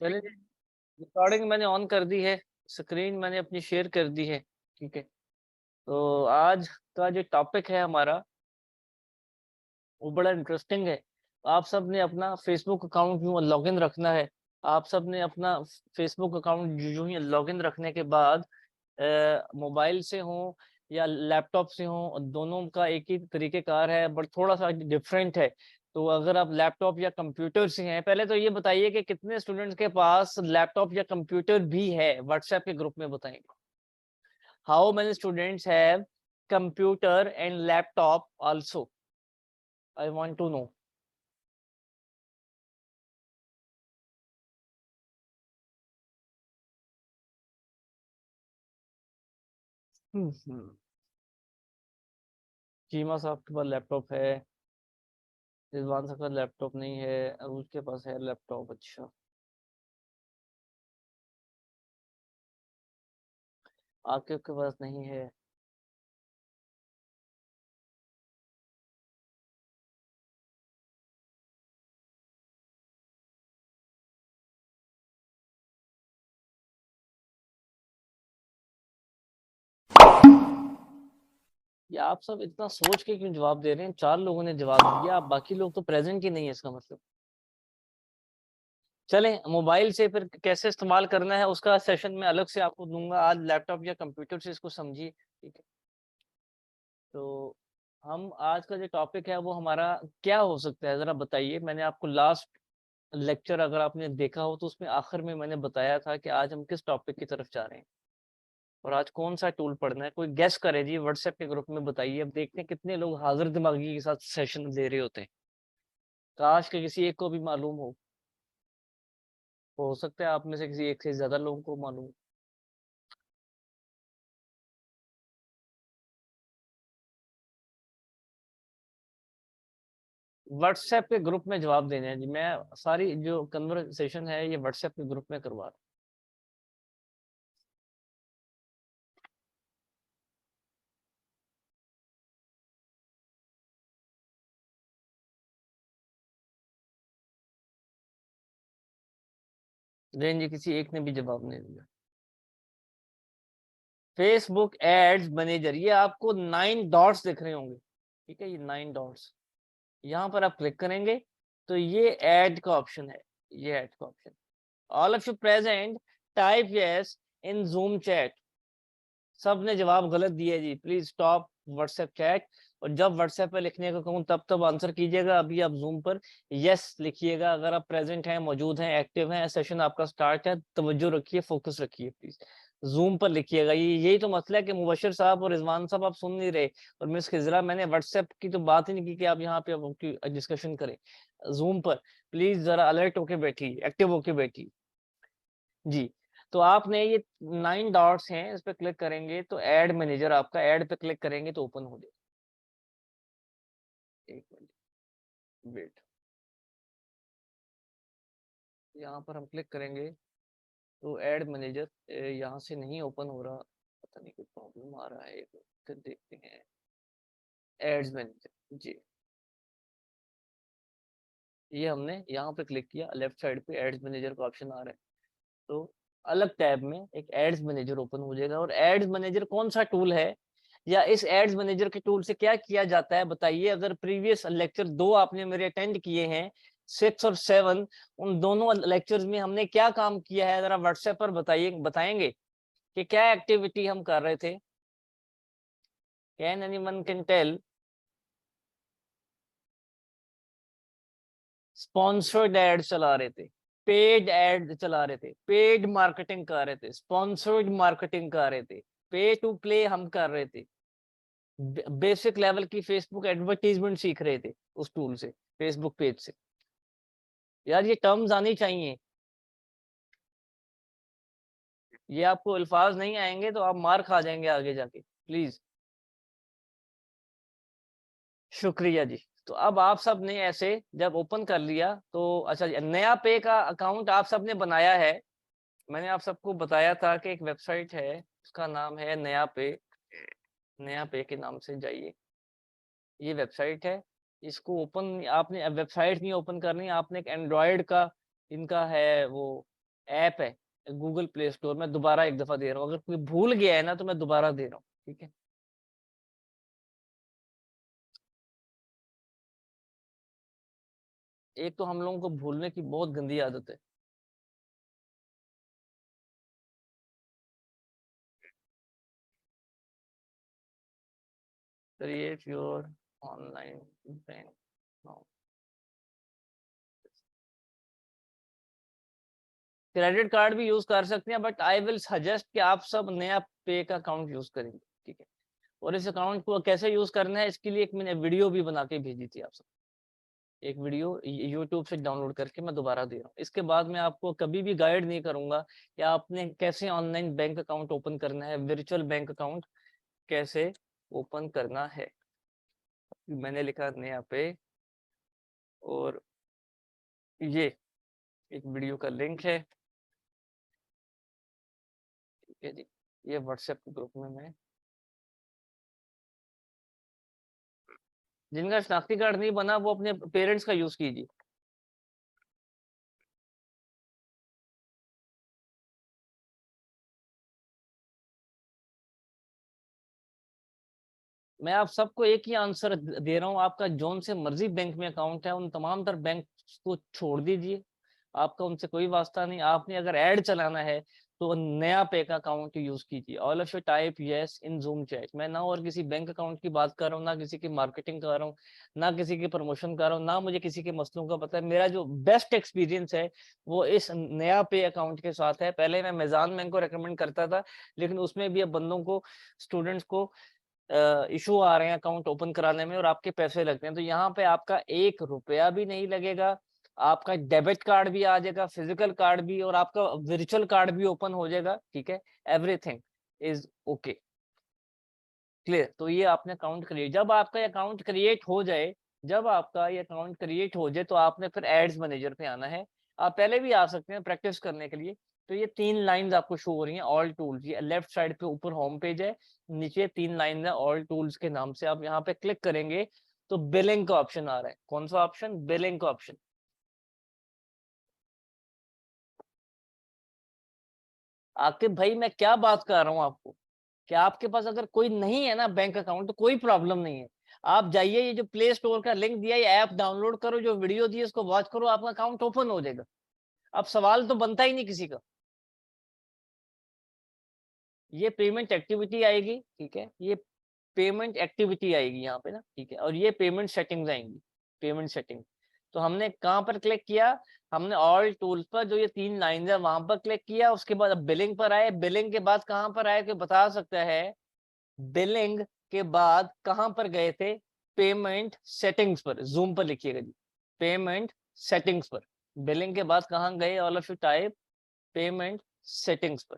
चलिए रिकॉर्डिंग मैंने ऑन कर दी है, स्क्रीन मैंने अपनी शेयर कर दी है, ठीक है। तो आज का जो टॉपिक है हमारा, वो बड़ा इंटरेस्टिंग है। आप सब ने अपना फ़ेसबुक अकाउंट यूँ लॉगिन रखना है। आप सब ने अपना फ़ेसबुक अकाउंट यूँ ही लॉगिन रखने के बाद मोबाइल से हो या लैपटॉप से हो, दोनों का एक ही तरीक़ेकार है, बट थोड़ा-सा डिफरेंट है। तो अगर आप लैपटॉप या कंप्यूटर से हैं, पहले तो ये बताइए कि कितने स्टूडेंट्स के पास लैपटॉप या कंप्यूटर भी है? व्हाट्सएप के ग्रुप में बताएँ। How many students have computer and laptop also? I want to know. हुँ। चीमा साहब के पास लैपटॉप है, रिज़वान साहब के पास लैपटॉप नहीं है, अरूज के पास है लैपटॉप, अच्छा। आकिब के पास नहीं है। ये आप सब इतना सोच के क्यों जवाब दे रहे हैं? 4 लोगों ने जवाब दिया, बाकी लोग तो प्रेज़ेंट ही नहीं है इसका मतलब। चलें, मोबाइल से फिर कैसे इस्तेमाल करना है उसका सेशन मैं अलग से आपको दूँगा, आज लैपटॉप या कंप्यूटर से इसको समझिए, ठीक है? तो हम आज का जो टॉपिक है वो हमारा क्या हो सकता है ज़रा बताइए? मैंने आपको लास्ट लेक्चर अगर आपने देखा हो तो उसमें आखिर में मैंने बताया था कि आज हम किस टॉपिक की तरफ जा रहे हैं और आज कौन-सा टूल पढ़ना है, कोई गेस करे जी व्हाट्सएप के ग्रुप में बताइए, अब देखते हैं कितने लोग हाज़िर दिमागी के साथ सेशन ले रहे होते हैं। काश कि किसी एक को भी मालूम हो सकता है आप में से किसी एक से ज़्यादा लोगों को मालूम हो। व्हाट्सएप के ग्रुप में जवाब देने हैं जी, मैं सारी जो कन्वर्सेशन है ये व्हाट्सएप के ग्रुप में करवा रहा हूँ। जैन जी किसी एक ने भी जवाब नहीं दिया। फेसबुक एड्स मैनेजर ये आपको 9 डॉट्स दिख रहे होंगे, ठीक है? ये 9 डॉट्स, यहाँ पर आप क्लिक करेंगे, तो ये ऐड का ऑप्शन है, ये ऐड का option. All of you present type yes in zoom chat. सबने जवाब गलत दिया जी, प्लीज़ स्टॉप व्हाट्सएप चैट और जब व्हाट्सएप पे लिखने का कहूँ तब आंसर कीजिएगा। अभी आप ज़ूम पर यस लिखिएगा अगर आप प्रेज़ेंट हैं, मौजूद हैं, एक्टिव हैं, सेशन आपका स्टार्ट है, तवज्जो रखिए, फ़ोकस रखिए प्लीज़। ज़ूम पर लिखिएगा, ये यही तो मसला है कि मुबश्शिर साहब और रिज़वान साहब आप सुन नहीं रहे और मिस खिज़रा मैंने व्हाट्सएप की तो बात ही नहीं की कि आप यहाँ पे अब की डिस्कशन करें। ज़ूम पर प्लीज़ ज़रा अलर्ट होके बैठिए, एक्टिव होके बैठिए। जी, तो आपने ये 9 डॉट्स हैं, इस पे क्लिक करेंगे तो ऐड मैनेजर आपका ऐड पे क्लिक करेंगे तो ओपन हो जाएगा। 1 मिनट वेट। यहाँ पर हम क्लिक करेंगे तो ऐड मैनेजर यहाँ से नहीं ओपन हो रहा, पता नहीं कोई प्रॉब्लम आ रहा है, फिर देखते हैं। एड्स मैनेजर जी, ये हमने यहाँ पे क्लिक किया, लेफ्ट साइड पे एड्स मैनेजर का ऑप्शन आ रहा है। तो अलग टैब में एक एड्स मैनेजर ओपन हो जाएगा और एड्स मैनेजर कौन-सा टूल है या इस एड्स मैनेजर के टूल से क्या किया जाता है बताइए? अगर प्रीवियस लेक्चर 2 आपने मेरे अटेंड किए हैं, 6 और 7 उन दोनों लेक्चर्स में हमने क्या काम किया है ज़रा व्हाट्सएप पर बताएँगे कि क्या एक्टिविटी हम कर रहे थे? Can anyone can tell? Sponsored ad चला रहे थे, पेड एड चला रहे थे, पेड मार्केटिंग कर रहे थे, स्पॉन्सर्ड मार्केटिंग कर रहे थे, पे टू प्ले हम कर रहे थे। बेसिक लेवल की फेसबुक एडवर्टाइजमेंट सीख रहे थे उस टूल से, फेसबुक पेज से। यार ये टर्म्स आनी चाहिए, ये आपको अल्फाज नहीं आएँगे तो आप मार खा जाएँगे आगे जाके, प्लीज़। शुक्रिया जी। तो अब आप सब ने ऐसे जब ओपन कर लिया तो अच्छा जी, नया पे का अकाउंट आप सब ने बनाया है। मैंने आप सबको बताया था कि एक वेबसाइट है, उसका नाम है नया पे, नया पे के नाम से जाइए। ये वेबसाइट है, इसको ओपन आपने वेबसाइट नहीं ओपन करनी, आपने एक एंड्रॉयड का इनका है वो ऐप है गूगल प्ले स्टोर में, दोबारा एक दफा दे रहा हूँ, अगर कोई भूल गया है ना तो मैं दोबारा दे रहा हूँ, ठीक है। एक तो हम लोगों को भूलने की बहुत गंदी आदत है। Create your online bank account. Credit card भी यूज कर सकते हैं, बट आई विल सजेस्ट कि आप सब नया पे का अकाउंट यूज करेंगे, ठीक है। और इस अकाउंट को कैसे यूज करना है इसके लिए एक मैंने वीडियो भी बना के भेजी थी आप सब, एक वीडियो यूट्यूब से डाउनलोड करके मैं दोबारा दे रहा हूँ। इसके बाद मैं आपको कभी भी गाइड नहीं करूंगा कि आपने कैसे ऑनलाइन बैंक अकाउंट ओपन करना है, वर्चुअल बैंक अकाउंट कैसे ओपन करना है। मैंने लिखा नया पे, और ये एक वीडियो का लिंक है, ठीक है जी। ये व्हाट्सएप ग्रुप में मैं, जिनका शनाख्ती कार्ड नहीं बना वो अपने पेरेंट्स का यूज कीजिए। मैं आप सबको एक ही आंसर दे रहा हूँ, आपका जोन से मर्जी बैंक में अकाउंट है उन तमाम तर बैंक को छोड़ दीजिए, आपका उनसे कोई वास्ता नहीं। आपने अगर ऐड चलाना है तो नया पे का अकाउंट यूज कीजिए। All of you type yes in Zoom chat. मैं ना और किसी बैंक अकाउंट की बात कर रहा हूँ, ना किसी की मार्केटिंग कर रहा हूँ, ना किसी की प्रमोशन कर रहा हूँ, ना मुझे किसी के मसलों का पता है। मेरा जो बेस्ट एक्सपीरियंस है वो इस नया पे अकाउंट के साथ है। पहले मैं मेजान बैंक को रेकमेंड करता था, लेकिन उसमें भी अब बंदों को, स्टूडेंट्स को इशू आ रहे हैं अकाउंट ओपन कराने में और आपके पैसे लगते हैं। तो यहाँ पे आपका 1 रुपया भी नहीं लगेगा, आपका डेबिट कार्ड भी आ जाएगा, फिजिकल कार्ड भी, और आपका वर्चुअल कार्ड भी ओपन हो जाएगा, ठीक है। Everything is okay, clear. तो ये आपने अकाउंट क्रिएट, जब आपका अकाउंट क्रिएट हो जाए, जब आपका ये अकाउंट क्रिएट हो जाए तो आपने फिर एड्स मैनेजर पे आना है। आप पहले भी आ सकते हैं प्रैक्टिस करने के लिए। तो ये 3 लाइंस आपको शो हो रही हैं, ऑल टूल्स, ये लेफ्ट साइड पे ऊपर होम पेज है, नीचे 3 लाइन है ऑल टूल्स के नाम से। आप यहाँ पे क्लिक करेंगे तो बिलिंग का ऑप्शन आ रहा है। कौन सा ऑप्शन? बिलिंग का ऑप्शन। आकिब भाई मैं क्या बात कर रहा हूँ आपको, कि आपके पास अगर कोई नहीं है ना बैंक अकाउंट तो कोई प्रॉब्लम नहीं है। आप जाइए, ये जो प्ले स्टोर का लिंक दिया, ये ऐप डाउनलोड करो, जो वीडियो दी इसको वॉच करो, आपका अकाउंट ओपन हो जाएगा। अब सवाल तो बनता ही नहीं किसी का। ये पेमेंट एक्टिविटी आएगी, ठीक है, ये पेमेंट एक्टिविटी आएगी यहाँ पे ना, ठीक है। और ये पेमेंट सेटिंग्स आएंगी, पेमेंट सेटिंग। तो हमने कहाँ पर क्लिक किया? हमने ऑल टूल्स पर, जो ये 3 लाइन है वहां पर क्लिक किया। उसके बाद अब बिलिंग पर आए, बिलिंग के बाद कहाँ पर आए, कोई बता सकता है? बिलिंग के बाद कहां पर गए थे? पेमेंट सेटिंग्स पर। जूम पर लिखिएगा जी, पेमेंट सेटिंग्स पर। बिलिंग के बाद कहां गए? All of you type payment settings पर।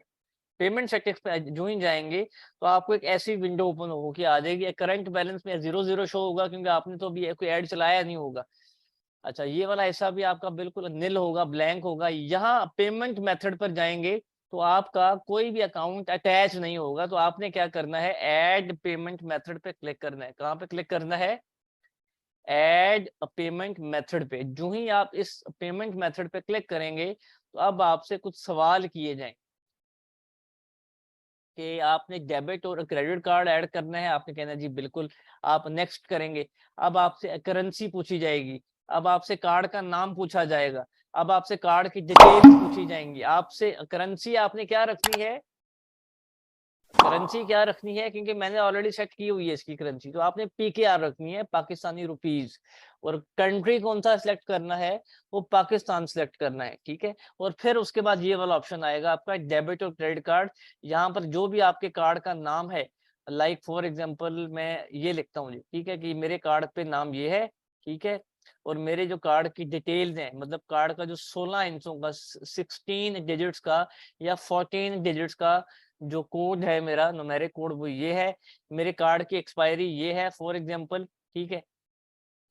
पेमेंट सेटिंग्स पे जो ही जाएंगे तो आपको एक ऐसी विंडो ओपन होगी, आ जाएगी। करंट बैलेंस में 0 0 शो होगा, क्योंकि आपने तो अभी कोई ऐड चलाया नहीं होगा। अच्छा, ये वाला हिस्सा भी आपका बिल्कुल नील होगा, ब्लैंक होगा। यहाँ पेमेंट मेथड पर जाएंगे तो आपका कोई भी अकाउंट अटैच नहीं होगा। तो आपने क्या करना है? ऐड पेमेंट मेथड पे क्लिक करना है। कहाँ पे क्लिक करना है? ऐड पेमेंट मेथड पे। जो ही आप इस पेमेंट मेथड पे क्लिक करेंगे तो अब आपसे कुछ सवाल किए जाएंगे कि आपने डेबिट और क्रेडिट कार्ड ऐड करना है। आपने कहना जी बिल्कुल, आप नेक्स्ट करेंगे। अब आपसे करेंसी पूछी जाएगी, अब आपसे कार्ड का नाम पूछा जाएगा, अब आपसे कार्ड की डिटेल्स पूछी जाएंगी। आपसे करेंसी आपने क्या रखनी है? करेंसी क्या रखनी है? क्योंकि मैंने ऑलरेडी सेट की हुई है इसकी करेंसी, तो आपने पीकेआर रखनी है, पाकिस्तानी रुपीज। और कंट्री कौन सा सिलेक्ट करना है? वो पाकिस्तान सिलेक्ट करना है, ठीक है। और फिर उसके बाद ये वाला ऑप्शन आएगा आपका डेबिट और क्रेडिट कार्ड। यहाँ पर जो भी आपके कार्ड का नाम है, लाइक फॉर एग्जांपल मैं ये लिखता हूँ, ठीक है, कि मेरे कार्ड पे नाम ये है, ठीक है। और मेरे जो कार्ड की डिटेल्स हैं, मतलब कार्ड का जो 16 इंचों का, 16 डिजिट्स का या 14 डिजिट्स का जो कोड है, मेरा न्यूमेरिक कोड, वो ये है। मेरे कार्ड की एक्सपायरी ये है फॉर एग्जांपल, ठीक है।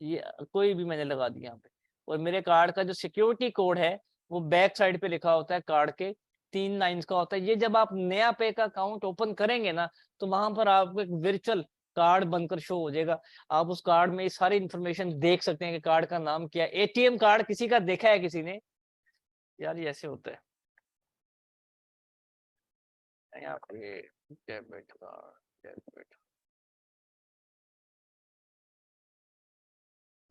ये कोई भी मैंने लगा दिया यहाँ पे। और मेरे कार्ड का जो सिक्योरिटी कोड है वो बैक साइड पे लिखा होता है, कार्ड के 3 लाइंस का होता है। ये जब आप नया पे का अकाउंट ओपन करेंगे ना तो वहां पर आपको एक वर्चुअल कार्ड बनकर शो हो जाएगा। आप उस कार्ड में सारी इंफॉर्मेशन देख सकते हैं कि कार्ड का नाम क्या है। एटीएम कार्ड किसी का देखा है किसी ने? यार ये ऐसे होता है। यहाँ पे डेबिट कार्ड, डेबिट,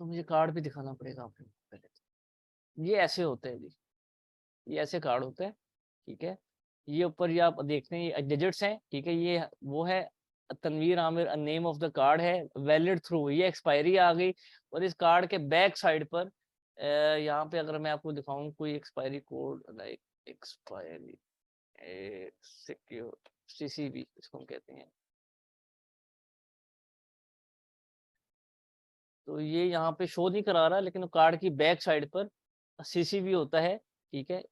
तो मुझे कार्ड भी दिखाना पड़ेगा आपको पहले। ये ऐसे होते हैं जी, ये ऐसे कार्ड होते हैं, ठीक है। ये ऊपर ये आप देखते हैं ये डिजिट्स हैं, ठीक है। ये वो है Tanveer Aamir, name of the card है, वैलिड थ्रू, ये एक्सपायरी आ गई। और इस कार्ड के बैक साइड पर यहाँ पे अगर मैं आपको दिखाऊं कोई expiry code, like expiry secure CCB इसको हम कहते हैं, तो ये यहाँ पे शो नहीं करा रहा, लेकिन कार्ड की बैक साइड पर सीसीबी होता है, ठीक है।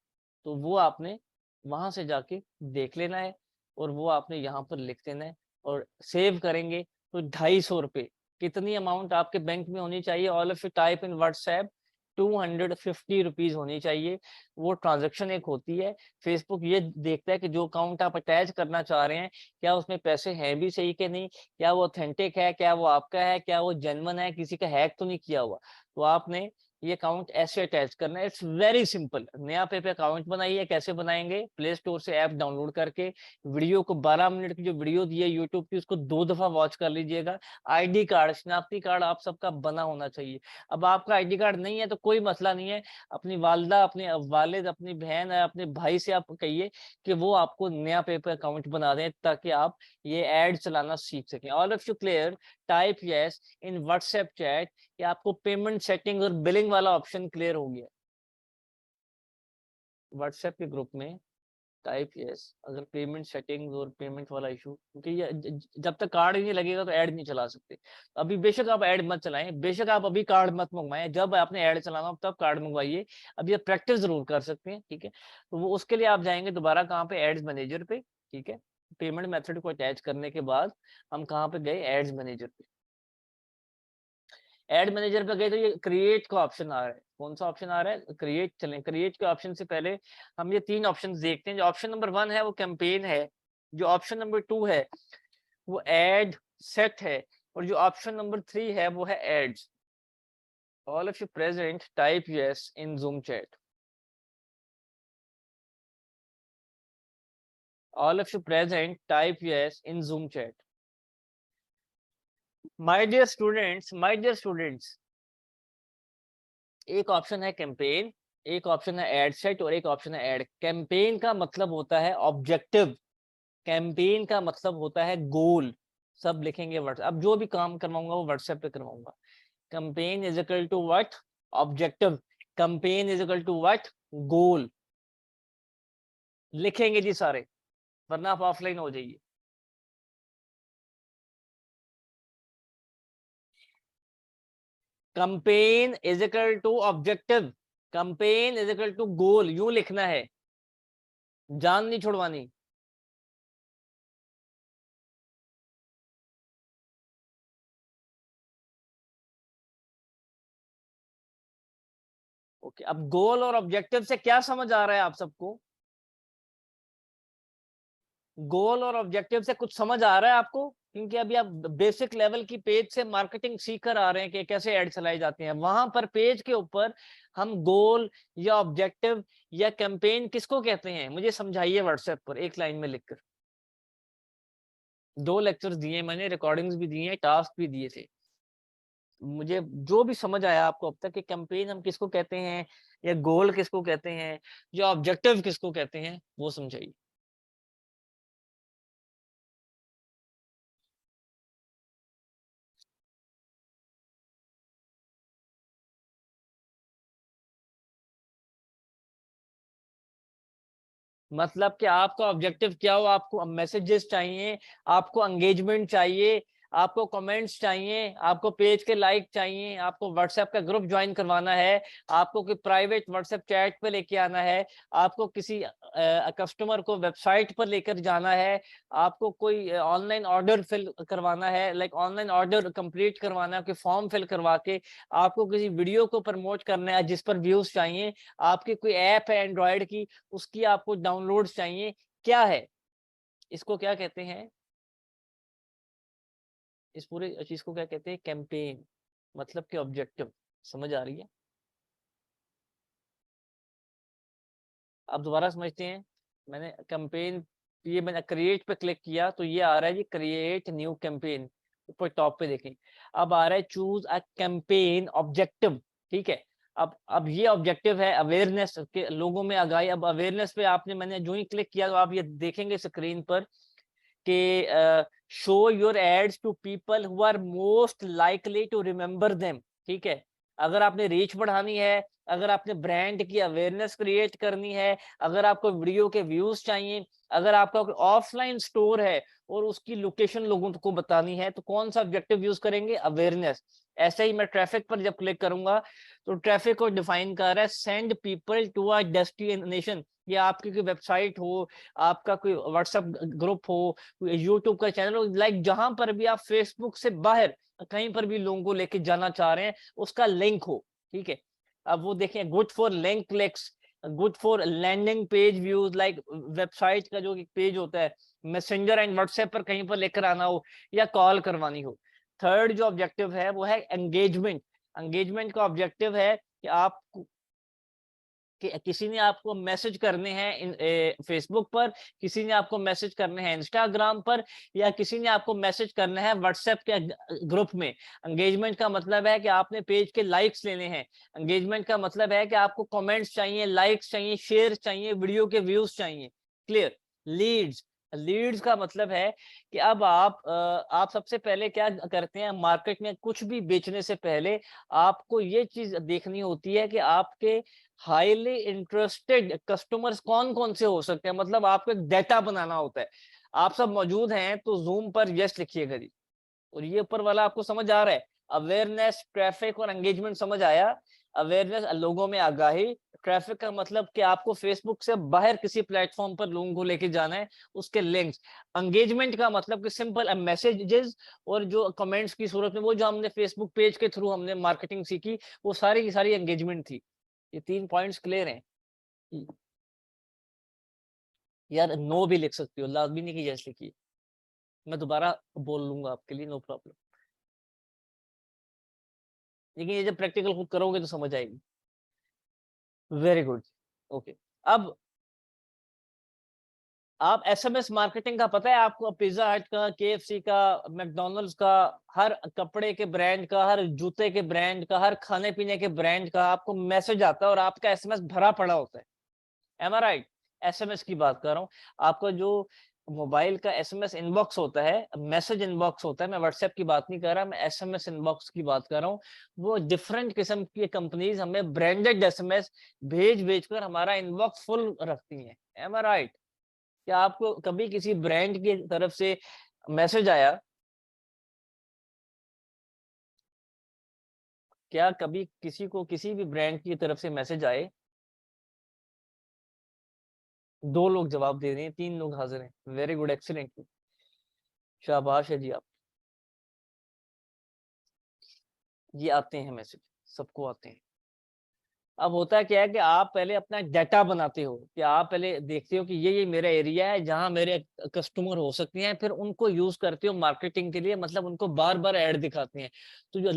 तो वो आपने वहां से जाके देख लेना है और वो आपने यहाँ पर लिख देना है और सेव करेंगे तो 250 रुपये, कितनी अमाउंट आपके बैंक में होनी चाहिए, all of you type in WhatsApp, 250 rupees होनी चाहिए। वो ट्रांजेक्शन एक होती है, फेसबुक ये देखता है कि जो अकाउंट आप अटैच करना चाह रहे हैं क्या उसमें पैसे हैं भी सही के नहीं, क्या वो ऑथेंटिक है, क्या वो आपका है, क्या वो जेन्युइन है, किसी का हैक तो नहीं किया हुआ। तो आपने ये अकाउंट ऐसे अटैच करना है, इट्स वेरी सिंपल। नया पे अकाउंट बनाइए, कैसे बनाएंगे, प्ले स्टोर से ऐप डाउनलोड करके वीडियो को 12 मिनट की जो वीडियो दी है यूट्यूब की उसको 2 दफा वॉच कर लीजिएगा। आईडी कार्ड, शनाख्ती कार्ड आप सबका बना होना चाहिए। अब आपका आईडी कार्ड नहीं है तो कोई मसला नहीं है, अपनी वालदा, अपने वालिद, अपनी बहन, अपने भाई से आप कहिए कि वो आपको नया पे अकाउंट बना दें ताकि आप ये एड चलाना सीख सकें। All of you clear, type yes in WhatsApp chat कि आपको पेमेंट सेटिंग और बिलिंग वाला ऑप्शन क्लियर हो गया। व्हाट्सएप के ग्रुप में टाइप यस अगर पेमेंट सेटिंग्स और पेमेंट वाला इशू, क्योंकि ये जब तक कार्ड ही नहीं लगेगा तो ऐड नहीं चला सकते। अभी बेशक आप ऐड मत चलाएं, बेशक आप अभी कार्ड मत मंगवाएं, जब आपने ऐड चलाना हो तब कार्ड मंगवाइए। अभी आप प्रैक्टिस जरूर कर सकते हैं, ठीक है। तो वो उसके लिए आप जाएंगे दोबारा कहाँ पे, एड्स मैनेजर पे, ठीक है। पेमेंट मेथड को अटैच करने के बाद हम कहाँ पे गए, एड्स मैनेजर पे। एड मैनेजर पे गए तो ये क्रिएट का ऑप्शन आ रहा है, कौन सा ऑप्शन आ रहा है, क्रिएट। चलें क्रिएट के ऑप्शन से पहले हम ये 3 ऑप्शन देखते हैं। जो ऑप्शन नंबर 1 है वो कैंपेन है, जो ऑप्शन नंबर 2 है वो एड सेट है, और जो ऑप्शन नंबर 3 है वो है ads. All of you present type yes in Zoom chat, all of you present type yes in Zoom chat. My dear students, my dear students, एक option है कैंपेन, एक option है एड सेट और एक option है add. Campaign का मतलब होता है ऑब्जेक्टिव, कैंपेन का मतलब होता है गोल। सब लिखेंगे व्हाट्सएप, अब जो भी काम करवाऊंगा वो व्हाट्सएप पे करवाऊंगा। Campaign is equal to what, objective. Campaign is equal to what, goal. लिखेंगे जी सारे, वरना आप ऑफलाइन हो जाइए। Campaign is equal to objective, campaign is equal to goal, यूं लिखना है, जान नहीं छुड़वानी। ओके, अब गोल और ऑब्जेक्टिव से क्या समझ आ रहा है आप सबको, गोल और ऑब्जेक्टिव से कुछ समझ आ रहा है आपको, क्योंकि अभी आप बेसिक लेवल की पेज से मार्केटिंग सीख कर आ रहे हैं कि कैसे ऐड चलाई जाती हैं। वहां पर पेज के ऊपर हम गोल या ऑब्जेक्टिव या कैंपेन किसको कहते हैं, मुझे समझाइए व्हाट्सएप पर एक लाइन में लिखकर। 2 लेक्चर्स दिए मैंने, रिकॉर्डिंग्स भी दी हैं, टास्क भी दिए थे। मुझे जो भी समझ आया आपको अब तक कि कैंपेन हम किसको कहते हैं या गोल किसको कहते हैं या ऑब्जेक्टिव किसको कहते हैं, वो समझाइए। मतलब कि आपका ऑब्जेक्टिव क्या हो, आपको मैसेजेस चाहिए, आपको एंगेजमेंट चाहिए, आपको कमेंट्स चाहिए, आपको पेज के लाइक चाहिए, आपको व्हाट्सएप का ग्रुप ज्वाइन करवाना है, आपको कोई प्राइवेट व्हाट्सएप चैट पे लेके आना है, आपको किसी कस्टमर को वेबसाइट पर लेकर जाना है, आपको कोई ऑनलाइन ऑर्डर फिल करवाना है, लाइक ऑनलाइन ऑर्डर कंप्लीट करवाना है, कोई फॉर्म फिल करवा के, आपको किसी वीडियो को प्रमोट करना है जिस पर व्यूज चाहिए, आपकी कोई ऐप है एंड्रॉयड की उसकी आपको डाउनलोड चाहिए, क्या है, इसको क्या कहते हैं, इस पूरे चीज को क्या कहते हैं, कैंपेन, मतलब कि ऑब्जेक्टिव। समझ आ रही है, अब दोबारा समझते हैं। मैंने कैंपेन तो ये मैंने क्रिएट पे क्लिक किया तो ये आ रहा है जी क्रिएट न्यू कैंपेन, ऊपर टॉप पे देखें। अब आ रहा है चूज अ कैंपेन ऑब्जेक्टिव, ठीक है। अब ये ऑब्जेक्टिव है अवेयरनेस के, लोगों में आगाही। अब अवेयरनेस पे आपने, मैंने जो ही क्लिक किया तो आप ये देखेंगे स्क्रीन पर कि show your ads to people who are most likely to remember them, ठीक है। अगर आपने रीच बढ़ानी है, अगर आपने ब्रांड की अवेयरनेस क्रिएट करनी है, अगर आपको वीडियो के व्यूज चाहिए, अगर आपका ऑफलाइन स्टोर है और उसकी लोकेशन लोगों को बतानी है, तो कौन सा ऑब्जेक्टिव यूज करेंगे? अवेयरनेस। ऐसे ही मैं ट्रैफिक पर जब क्लिक करूंगा तो ट्रैफिक को डिफाइन कर रहा है send people to a destination. या आपकी कोई वेबसाइट हो, आपका कोई व्हाट्सएप ग्रुप हो, यूट्यूब का चैनल हो, लाइक जहां पर भी आप फेसबुक से बाहर कहीं पर भी लोगों को लेके जाना चाह रहे हैं, उसका लिंक हो, ठीक है। अब वो देखें, good for link clicks, good for landing page views, like website का जो पेज होता है, मैसेंजर एंड व्हाट्सएप पर कहीं पर लेकर आना हो या कॉल करवानी हो। थर्ड जो ऑब्जेक्टिव है वो है एंगेजमेंट। एंगेजमेंट का ऑब्जेक्टिव है कि आप कि किसी ने आपको मैसेज करने हैं फेसबुक पर, किसी ने आपको मैसेज करने हैं इंस्टाग्राम पर, या किसी ने आपको मैसेज करना है व्हाट्सएप के ग्रुप में। एंगेजमेंट का मतलब है कि आपने पेज के लाइक्स लेने हैं। एंगेजमेंट का मतलब है कि आपको कमेंट्स चाहिए, लाइक्स चाहिए, शेयर चाहिए, वीडियो के व्यूज चाहिए। क्लियर। लीड्स, लीड्स का मतलब है कि अब आप सबसे पहले क्या करते हैं, मार्केट में कुछ भी बेचने से पहले आपको ये चीज देखनी होती है कि आपके हाईली इंटरेस्टेड कस्टमर्स कौन कौन से हो सकते हैं। मतलब आपको एक डेटा बनाना होता है। आप सब मौजूद हैं तो जूम पर यस लिखिएगा जी। और ये ऊपर वाला आपको समझ आ रहा है? अवेयरनेस, ट्रैफिक और एंगेजमेंट समझ आया? अवेयरनेस, लोगों में आगाही। ट्रैफिक का मतलब कि आपको फेसबुक से बाहर किसी प्लेटफॉर्म पर लोगों को लेके जाना है, उसके लिंक्स। एंगेजमेंट का मतलब कि सिंपल मैसेजेस और जो कमेंट्स की सूरत में, वो जो हमने फेसबुक पेज के थ्रू हमने मार्केटिंग सीखी, वो सारी की सारी एंगेजमेंट थी। ये 3 पॉइंट्स क्लियर हैं? यार नो भी लिख सकती हो, लाजमी नहीं कि यस लिखिए। मैं दोबारा बोल लूंगा आपके लिए, नो प्रॉब्लम। लेकिन ये जब प्रैक्टिकल खुद करोगे तो समझ आएगी। Very good. ओके। अब आप एसएमएस मार्केटिंग का पता है आपको? पिज्जा हट का, केएफसी का, मैकडॉनल्ड्स का, हर कपड़े के ब्रांड का, हर जूते के ब्रांड का, हर खाने पीने के ब्रांड का आपको मैसेज आता है और आपका एसएमएस भरा पड़ा होता है। एम आई राइट? एसएमएस की बात कर रहा हूँ। आपका जो मोबाइल का एसएमएस इनबॉक्स होता है, मैसेज इनबॉक्स होता है, मैं व्हाट्सएप की बात नहीं कर रहा, मैं एसएमएस इनबॉक्स की बात कर रहा हूँ। वो डिफरेंट किस्म की कंपनीज हमें ब्रांडेड एसएमएस भेज भेज कर हमारा इनबॉक्स फुल रखती हैं। एम आई राइट? क्या आपको कभी किसी ब्रांड की तरफ से मैसेज आया? क्या कभी किसी को किसी भी ब्रांड की तरफ से मैसेज आए? 2 लोग जवाब दे रहे हैं, 3 लोग हाजिर हैं। वेरी गुड, एक्सीलेंट, शाबाश है जी आप। ये आते हैं मैसेज, सबको आते हैं। अब होता है क्या है कि आप पहले अपना डाटा बनाते हो, कि आप पहले देखते हो कि ये मेरा एरिया है जहां मेरे कस्टमर हो सकते हैं, फिर उनको यूज करते हो मार्केटिंग के लिए, मतलब उनको बार बार ऐड दिखाते हैं। तो जो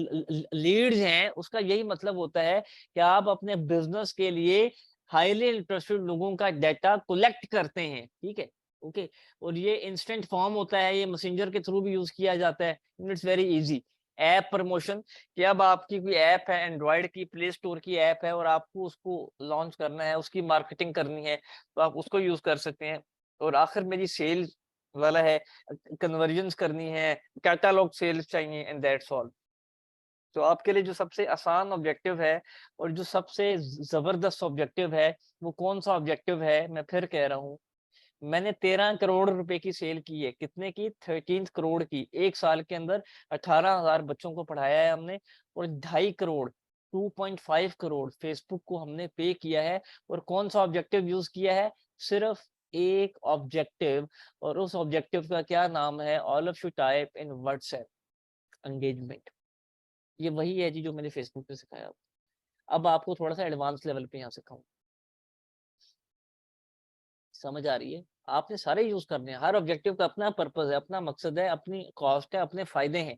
लीड्स हैं उसका यही मतलब होता है कि आप अपने बिजनेस के लिए हाईली इंटरेस्टेड लोगों का डाटा कलेक्ट करते हैं, ठीक है। ओके। और ये इंस्टेंट फॉर्म होता है, ये मैसेंजर के थ्रू भी यूज किया जाता है। It's very easy. App promotion, कि अब आपकी कोई ऐप है, एंड्रॉइड की प्ले स्टोर की ऐप है और आपको उसको लॉन्च करना है, उसकी मार्केटिंग करनी है, तो आप उसको यूज कर सकते हैं। और आखिर मेरी सेल्स वाला है, कन्वर्जन्स करनी है, कैटालॉग सेल्स चाहिए, एंड दैट्स ऑल। तो आपके लिए जो सबसे आसान ऑब्जेक्टिव है और जो सबसे जबरदस्त ऑब्जेक्टिव है, वो कौन सा ऑब्जेक्टिव है? मैं फिर कह रहा हूँ, मैंने 13 करोड़ रुपए की सेल की है। कितने की? 13 करोड़ की। 1 साल के अंदर 18,000 बच्चों को पढ़ाया है हमने, और 2.5 करोड़, 2.5 करोड़ फेसबुक को हमने पे किया है। और कौन सा ऑब्जेक्टिव यूज किया है? सिर्फ एक ऑब्जेक्टिव। और उस ऑब्जेक्टिव का क्या नाम है? All of you type in WhatsApp engagement. ये वही है जी जो मैंने फेसबुक पे सिखाया। अब आपको थोड़ा सा एडवांस लेवल पे यहाँ सिखाऊं। समझ आ रही है? आपने सारे यूज करने हैं। हर ऑब्जेक्टिव का अपना पर्पस है, अपना मकसद है, अपनी कॉस्ट है, अपने फायदे हैं।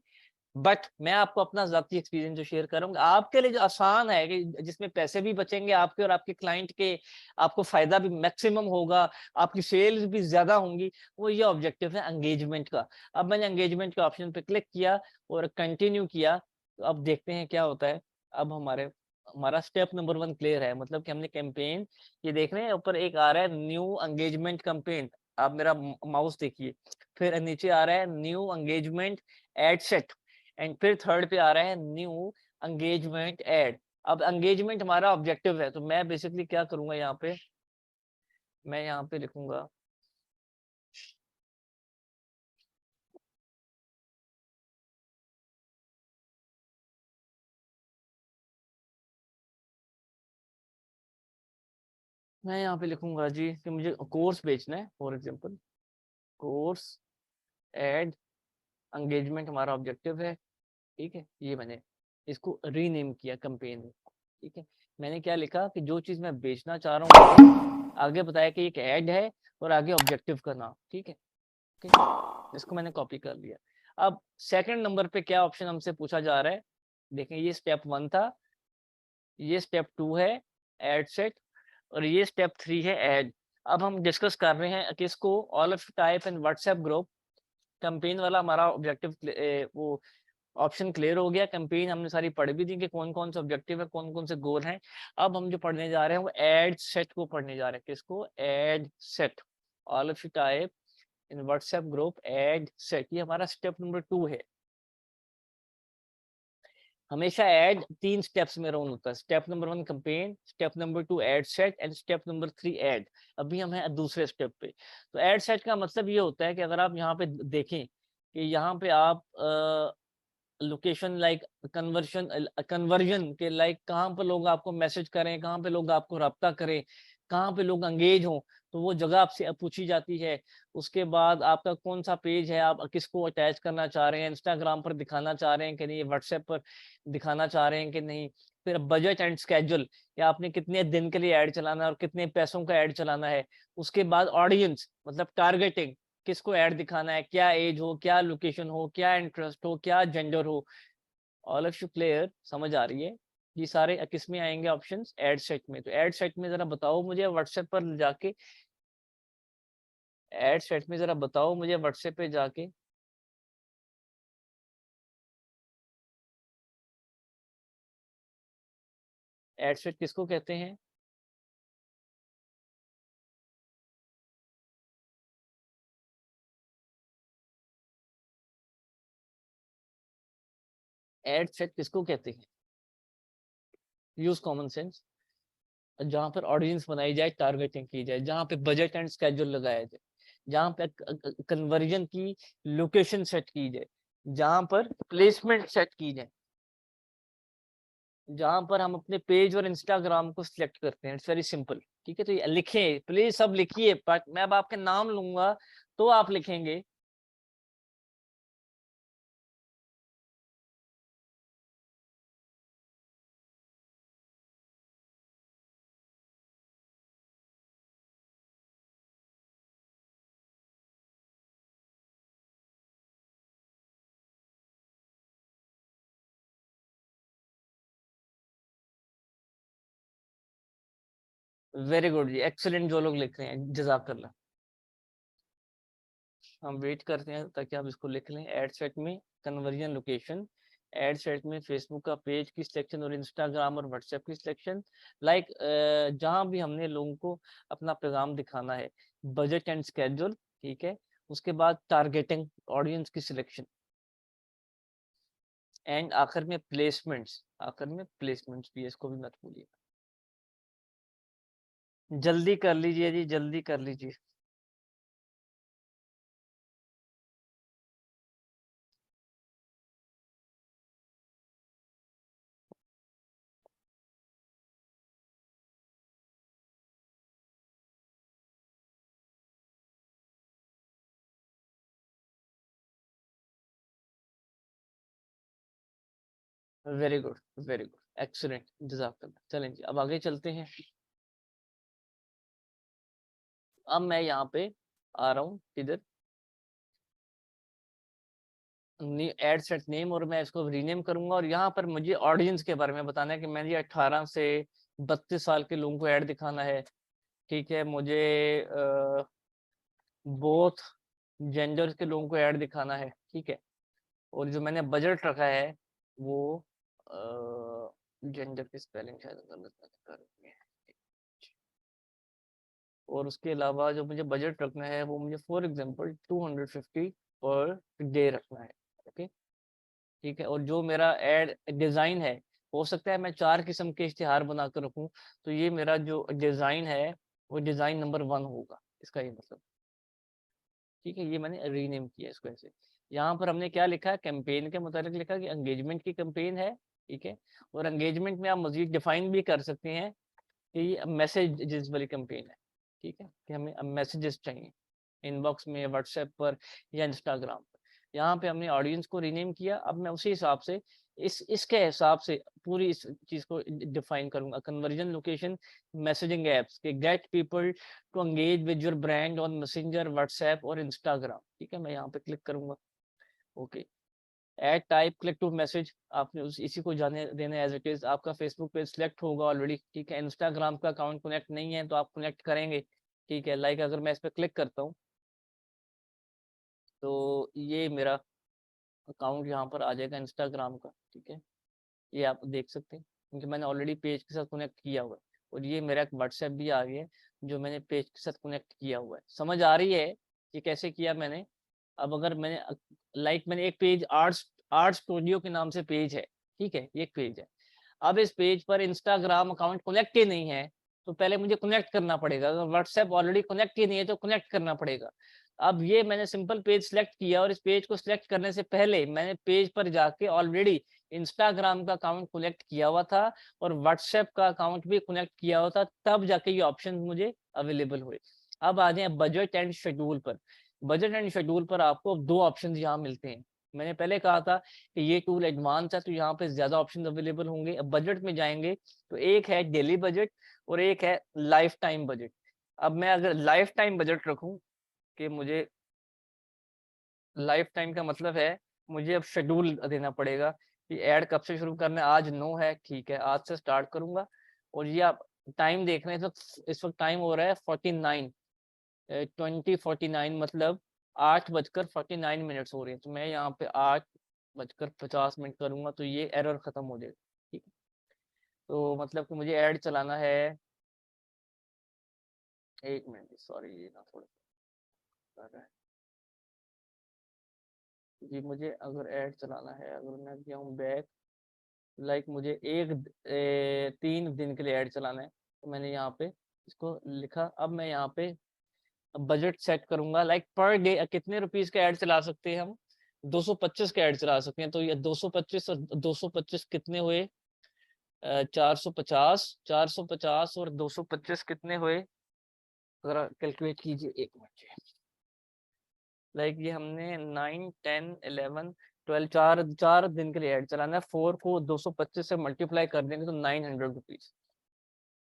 बट मैं आपको अपना ज़ाती एक्सपीरियंस जो शेयर करूंगा, आपके लिए जो आसान है कि जिसमें पैसे भी बचेंगे आपके और आपके क्लाइंट के, आपको फायदा भी मैक्सिमम होगा, आपकी सेल्स भी ज्यादा होंगी, वो ये ऑब्जेक्टिव है एंगेजमेंट का। अब मैंने एंगेजमेंट के ऑप्शन पे क्लिक किया और कंटिन्यू किया, तो अब देखते हैं क्या होता है। अब हमारा स्टेप नंबर 1 क्लियर है, मतलब कि हमने कैंपेन, ये देख रहे हैं ऊपर एक आ रहा है न्यू एंगेजमेंट कैंपेन, आप मेरा माउस देखिए, फिर नीचे आ रहा है new engagement ad set, and फिर थर्ड पे आ रहा है न्यू एंगेजमेंट एड। अब एंगेजमेंट हमारा ऑब्जेक्टिव है, तो मैं बेसिकली क्या करूंगा यहाँ पे, मैं यहाँ पे लिखूंगा मैं यहाँ पे लिखूंगा जी कि मुझे कोर्स बेचना है, for example course ad engagement हमारा ऑब्जेक्टिव है। ठीक है, ये मैंने इसको रीनेम किया कैंपेन में। ठीक है, मैंने क्या लिखा कि जो चीज मैं बेचना चाह रहा हूँ, आगे बताया कि एक ऐड है और आगे ऑब्जेक्टिव का नाम। ठीक है, इसको मैंने कॉपी कर लिया। अब सेकंड नंबर पे क्या ऑप्शन हमसे पूछा जा रहा है, देखें ये स्टेप 1 था, ये स्टेप 2 है ऐड सेट, और ये स्टेप 3 है ऐड। अब हम डिस्कस कर रहे हैं किसको, all of type and WhatsApp group. Campaign वाला हमारा ऑब्जेक्टिव वो ऑप्शन क्लियर हो गया, कैंपेन हमने सारी पढ़ भी दी कि कौन कौन से ऑब्जेक्टिव है, कौन कौन से गोल हैं। अब हम जो पढ़ने जा रहे हैं वो ऐड सेट को पढ़ने जा रहे हैं, किसको, add set, all of type in WhatsApp group add set, ये हमारा स्टेप नंबर 2 है। हमेशा ऐड 3 स्टेप्स में रन होता है, step number 1 campaign, step number 2 add set and step number 3 add. अभी हम हैं दूसरे स्टेप पे। तो ऐड सेट का मतलब ये होता है कि अगर आप यहाँ पे देखें कि यहाँ पे आप लोकेशन लाइक कन्वर्जन के लाइक कहाँ पे लोग आपको मैसेज करें, कहाँ पे लोग आपको रब्ता करें, कहाँ पे लोग एंगेज हों, तो वो जगह आपसे पूछी जाती है। उसके बाद आपका कौन सा पेज है, आप किसको अटैच करना चाह रहे हैं, इंस्टाग्राम पर दिखाना चाह रहे हैं कि नहीं, व्हाट्सएप पर दिखाना चाह रहे हैं कि नहीं। फिर बजट एंड स्केड्यूल, कि आपने कितने दिन के लिए ऐड चलाना है और कितने पैसों का ऐड चलाना है। उसके बाद ऑडियंस मतलब टारगेटिंग, किसको ऐड दिखाना है, क्या एज हो, क्या लोकेशन हो, क्या इंटरेस्ट हो, क्या जेंडर हो। ऑल ऑफ यू क्लियर, समझ आ रही है। ये सारे किस में आएंगे ऑप्शंस, ऐड सेट में। तो ऐड सेट में जरा बताओ मुझे व्हाट्सएप पर जाके, ऐड सेट में जरा बताओ मुझे व्हाट्सएप पे जाके, ऐड सेट किसको कहते हैं। ऐड सेट किसको कहते हैं, यूज कॉमन सेंस। जहां पर ऑडियंस बनाई जाए, टारगेटिंग की जाए, जहां पे बजट एंड स्केड्यूल लगाया जाए, जहां पे कन्वर्जन की लोकेशन सेट की जाए, जहां पर प्लेसमेंट सेट की जाए, जहां पर हम अपने पेज और इंस्टाग्राम को सिलेक्ट करते हैं। It's very simple. ठीक है, तो ये लिखें प्लीज, सब लिखिए, मैं अब आपके नाम लूंगा तो आप लिखेंगे। वेरी गुड जी, एक्सीलेंट जो लोग लिख रहे हैं, जजाकल्ला। हम वेट करते हैं ताकि आप इसको लिख लें। एड सेट में कन्वर्जन लोकेशन, एड सेट में फेसबुक का पेज की सिलेक्शन और इंस्टाग्राम और व्हाट्सएप की सिलेक्शन, लाइक जहां भी हमने लोगों को अपना पैगाम दिखाना है, बजट एंड स्केड्यूल। ठीक है, उसके बाद टारगेटिंग ऑडियंस की सिलेक्शन, एंड आखिर में प्लेसमेंट्स, आखिर में प्लेसमेंट्स भी है, इसको भी मत भूलिए। जल्दी कर लीजिए जी, जल्दी कर लीजिए। Very good, very good, excellent, जज़ाकल्लाह। चलें जी, अब आगे चलते हैं। अब मैं यहाँ पे आ रहा हूँ, किधर, एड सेट नेम, और मैं इसको रीनेम करूंगा। और यहाँ पर मुझे ऑडियंस के बारे में बताना है कि मैंने 18 से 32 साल के लोगों को ऐड दिखाना है। ठीक है, मुझे बोथ जेंडर के लोगों को ऐड दिखाना है। ठीक है, और जो मैंने बजट रखा है वो जेंडर की स्पेलिंग शायद गलत कर रही है। और उसके अलावा जो मुझे बजट रखना है वो मुझे फॉर एग्जांपल 250 पर डे रखना है। ओके, ठीक है। और जो मेरा एड डिज़ाइन है, हो सकता है मैं 4 किस्म के इश्तिहार बनाकर रखूं, तो ये मेरा जो डिज़ाइन है वो डिज़ाइन नंबर 1 होगा, इसका ये मतलब। ठीक है, ये मैंने रीनेम किया इसको ऐसे। यहाँ पर हमने क्या लिखा है, कैंपेन के मुताबिक लिखा कि एंगेजमेंट की कैंपेन है। ठीक है, और एंगेजमेंट में आप मजीद डिफाइन भी कर सकते हैं कि ये मैसेजेस वाली कैंपेन है। ठीक है, कि हमें मैसेजेस चाहिए इनबॉक्स में, व्हाट्सएप पर या इंस्टाग्राम पर। यहाँ पे हमने ऑडियंस को रीनेम किया। अब मैं उसी हिसाब से इसके हिसाब से पूरी इस चीज़ को डिफाइन करूंगा। कन्वर्जन लोकेशन मैसेजिंग एप्स के get people to engage with your brand on Messenger, WhatsApp और इंस्टाग्राम। ठीक है, मैं यहाँ पे क्लिक करूंगा। Okay, ad type click to message, आपने इसी को जाने देना एज इट इज। आपका फेसबुक पेज सिलेक्ट होगा ऑलरेडी। ठीक है, इंस्टाग्राम का अकाउंट कनेक्ट नहीं है तो आप कनेक्ट करेंगे। ठीक है, लाइक अगर मैं इस पर क्लिक करता हूँ तो ये मेरा अकाउंट यहाँ पर आ जाएगा इंस्टाग्राम का। ठीक है, ये आप देख सकते हैं क्योंकि मैंने ऑलरेडी पेज के साथ कनेक्ट किया हुआ है। और ये मेरा एक व्हाट्सएप भी आ गया है जो मैंने पेज के साथ कनेक्ट किया हुआ है। समझ आ रही है कि कैसे किया मैंने? अब अगर मैंने मैंने एक पेज आर्ट आर्ट स्टूडियो के नाम से पेज है। ठीक है, ये एक पेज है। अब इस पेज पर इंस्टाग्राम अकाउंट कनेक्ट ही नहीं है तो पहले मुझे कनेक्ट करना पड़ेगा। अगर व्हाट्सएप ऑलरेडी कनेक्ट ही नहीं है तो कनेक्ट करना पड़ेगा। अब ये मैंने सिंपल पेज सिलेक्ट किया और इस पेज को सिलेक्ट करने से पहले मैंने पेज पर जाके ऑलरेडी इंस्टाग्राम का अकाउंट कनेक्ट किया हुआ था और व्हाट्सएप का अकाउंट भी कनेक्ट किया हुआ था, तब जाके ये ऑप्शन मुझे अवेलेबल हुए। अब आ जाए बजट एंड शेड्यूल पर। बजट एंड शेड्यूल पर आपको 2 ऑप्शन यहाँ मिलते हैं। मैंने पहले कहा था कि ये टूल एडवांस है तो यहाँ पे ज्यादा ऑप्शन अवेलेबल होंगे। अब बजट में जाएंगे तो एक है डेली बजट और एक है लाइफ टाइम बजट। अब मैं अगर लाइफ टाइम बजट रखूं कि मुझे लाइफ टाइम का मतलब है मुझे अब शेड्यूल देना पड़ेगा कि ऐड कब से शुरू करना है। आज 9 है, ठीक है, आज से स्टार्ट करूंगा। और ये आप टाइम देख रहे हैं तो इस वक्त टाइम हो रहा है 49 20:49, मतलब 8:49 हो रही है। तो मैं यहाँ पे 8:50 करूंगा तो ये एरर खत्म हो जाएगा। ठीक है, तो मतलब कि मुझे ऐड चलाना है। एक मिनट, सॉरी, ये ना थोड़ा कर रहा है जी। मुझे अगर ऐड चलाना है, अगर मैं गया हूँ बैक, मुझे 3 दिन के लिए ऐड चलाना है तो मैंने यहाँ पे इसको लिखा। अब मैं यहाँ पे बजट सेट करूंगा। पर डे कितने रुपीस का ऐड चला सकते हैं हम? 225 का ऐड चला सकते हैं। तो ये 225 और 225 कितने हुए? 450 और 225 कितने हुए? जरा कैलकुलेट कीजिए, एक मिनट। ये हमने 9 10 11 12 चार दिन के लिए ऐड चलाना है। 4 को 225 से मल्टीप्लाई कर देंगे तो 900 रुपीज।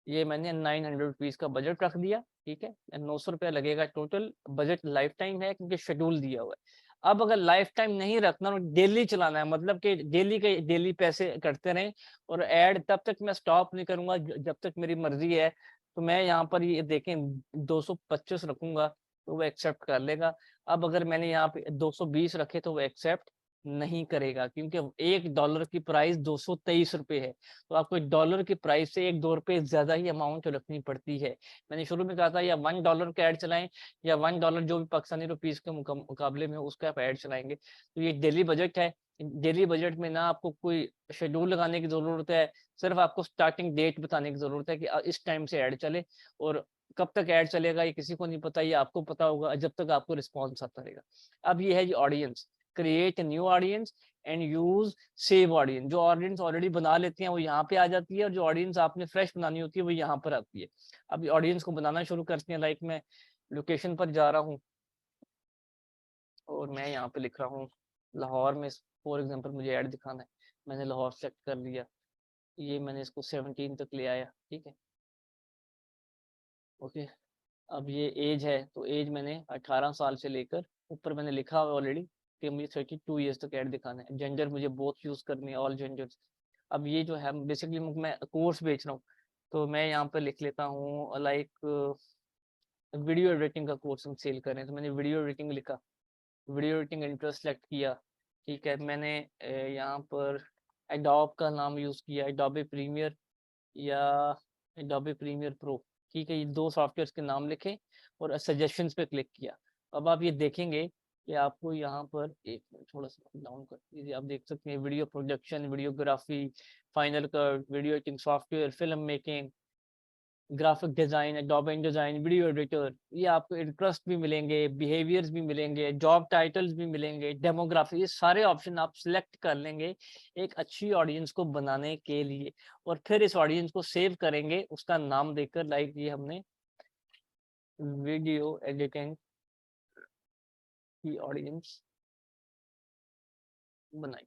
ये मैंने 900 रुपीज का बजट रख दिया। ठीक है, 900 रुपया लगेगा टोटल। बजट लाइफ टाइम है क्योंकि शेड्यूल दिया हुआ है। अब अगर लाइफ टाइम नहीं रखना और डेली चलाना है, मतलब कि डेली के डेली पैसे कटते रहें और ऐड तब तक मैं स्टॉप नहीं करूंगा जब तक मेरी मर्जी है, तो मैं यहाँ पर ये देखें 225 रखूंगा तो वो एक्सेप्ट कर लेगा। अब अगर मैंने यहाँ पे 220 रखे तो वो एक्सेप्ट नहीं करेगा क्योंकि $1 की प्राइस 223 रुपए है। तो आपको $1 की प्राइस से 1-2 रुपए ज्यादा ही अमाउंट रखनी पड़ती है। मैंने शुरू में कहा था या $1 का ऐड चलाएं या $1 जो भी पाकिस्तानी रुपीस के मुकाबले में उसका आप ऐड चलाएंगे। तो ये डेली बजट है। डेली बजट में ना आपको कोई शेड्यूल लगाने की जरूरत है, सिर्फ आपको स्टार्टिंग डेट बताने की जरूरत है कि इस टाइम से ऐड चले। और कब तक ऐड चलेगा ये किसी को नहीं पता, ये आपको पता होगा जब तक आपको रिस्पॉन्स आता रहेगा। अब ये है जी audience. Create new audience and use save audience. जो ऑडियंस ऑलरेडी बना लेते हैं वो यहाँ पे आ जाती है और जो ऑडियंस आपने फ्रेश बनानी होती है वो यहाँ पर आती है। अब ऑडियंस को बनाना शुरू करते हैं। मैं लोकेशन पर जा रहा हूँ और मैं यहाँ पे लिख रहा हूँ लाहौर में। फॉर एग्जांपल मुझे ऐड दिखाना है, मैंने लाहौर सेलेक्ट कर लिया। ये मैंने इसको 17 तक ले आया। ठीक है, ओके। अब ये एज है तो एज मैंने 18 साल से लेकर ऊपर मैंने लिखा हुआ ऑलरेडी कि मुझे 32 ईयर्स तक ऐड दिखाना है, जेंडर मुझे बोथ यूज करनी है, ऑल जेंडर्स। अब ये जो है बेसिकली मैं कोर्स बेच रहा हूँ, तो मैं यहाँ पर लिख लेता हूँ लाइक वीडियो एडिटिंग का कोर्स हम सेल कर रहे हैं, तो मैंने वीडियो एडिटिंग लिखा, वीडियो एडिटिंग इंटरेस्ट सेलेक्ट किया, ठीक है। मैंने यहाँ पर एडोब का नाम यूज़ किया, एडोबे प्रीमियर या एडोबे प्रीमियर प्रो, ठीक है। ये 2 सॉफ्टवेयर के नाम लिखे और सजेशंस पे क्लिक किया। अब आप ये देखेंगे कि आपको यहाँ पर एक थोड़ा सा डाउन कर दीजिए, आप देख सकते हैं video production, videography, final cut, video editing software, film making, graphic design, Adobe InDesign, video editor, ये आपको इंटरेस्ट भी मिलेंगे, बिहेवियर्स भी मिलेंगे, जॉब टाइटल्स भी मिलेंगे, डेमोग्राफी, ये सारे ऑप्शन आप सिलेक्ट कर लेंगे एक अच्छी ऑडियंस को बनाने के लिए। और फिर इस ऑडियंस को सेव करेंगे उसका नाम देकर, लाइक ये हमने वीडियो एडिटिंग की ऑडियंस बनाई,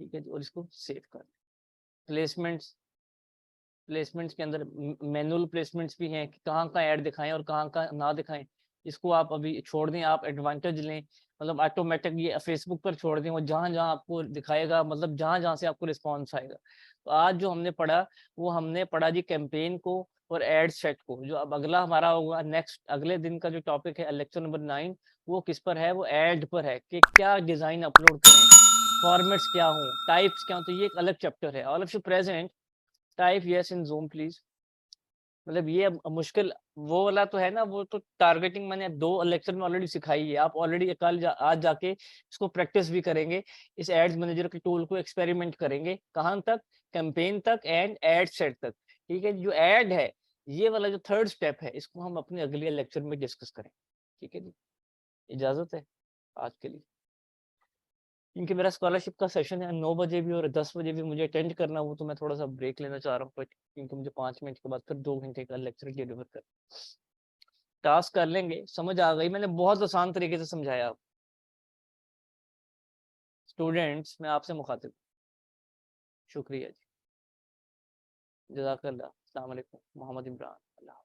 ठीक है जी, और इसको सेव कर। प्लेसमेंट्स, प्लेसमेंट्स के अंदर मैनुअल प्लेसमेंट्स भी हैं कि कहाँ का ऐड दिखाएं और कहाँ का ना दिखाएं, इसको आप अभी छोड़ दें, आप एडवांटेज लें, मतलब ऑटोमेटिक ये फेसबुक पर छोड़ दें, वो जहाँ जहाँ आपको दिखाएगा, मतलब जहाँ जहाँ से आपको रिस्पॉन्स आएगा। तो आज जो हमने पढ़ा वो हमने पढ़ा जी कैंपेन को और एड सेट को। जो अब अगला हमारा होगा नेक्स्ट अगले दिन का जो टॉपिक है लेक्चर नंबर 9, वो किस पर है, वो एड पर है कि क्या डिजाइन अपलोड करें, फॉर्मेट्स क्या हों, टाइप्स क्या हों। तो ये एक अलग चैप्टर है। All of you present, type yes in zoom please. मतलब ये मुश्किल वो वाला तो है ना, वो तो टारगेटिंग मैंने 2 लेक्चर में ऑलरेडी सिखाई है, आप ऑलरेडी कल आज जाके इसको प्रैक्टिस भी करेंगे, इस एड्स मैनेजर के टूल को एक्सपेरिमेंट करेंगे, कहाँ तक, कैंपेन तक एंड एड सेट तक, ठीक है। जो एड है ये वाला जो 3rd स्टेप है, इसको हम अपने अगले लेक्चर में डिस्कस करें, ठीक है जी। इजाजत है आज के लिए, क्योंकि मेरा स्कॉलरशिप का सेशन है 9 बजे भी और 10 बजे भी मुझे अटेंड करना, वो तो मैं थोड़ा सा ब्रेक लेना चाह रहा हूँ, बट क्योंकि मुझे 5 मिनट के बाद फिर 2 घंटे का लेक्चर डिलीवर कर टास्क कर लेंगे। समझ आ गई, मैंने बहुत आसान तरीके से समझाया। स्टूडेंट्स मैं आपसे मुखातिब, शुक्रिया जी, जज़ाकल्लाह, अस्सलाम वालेकुम, मोहम्मद इमरान, अल्लाह।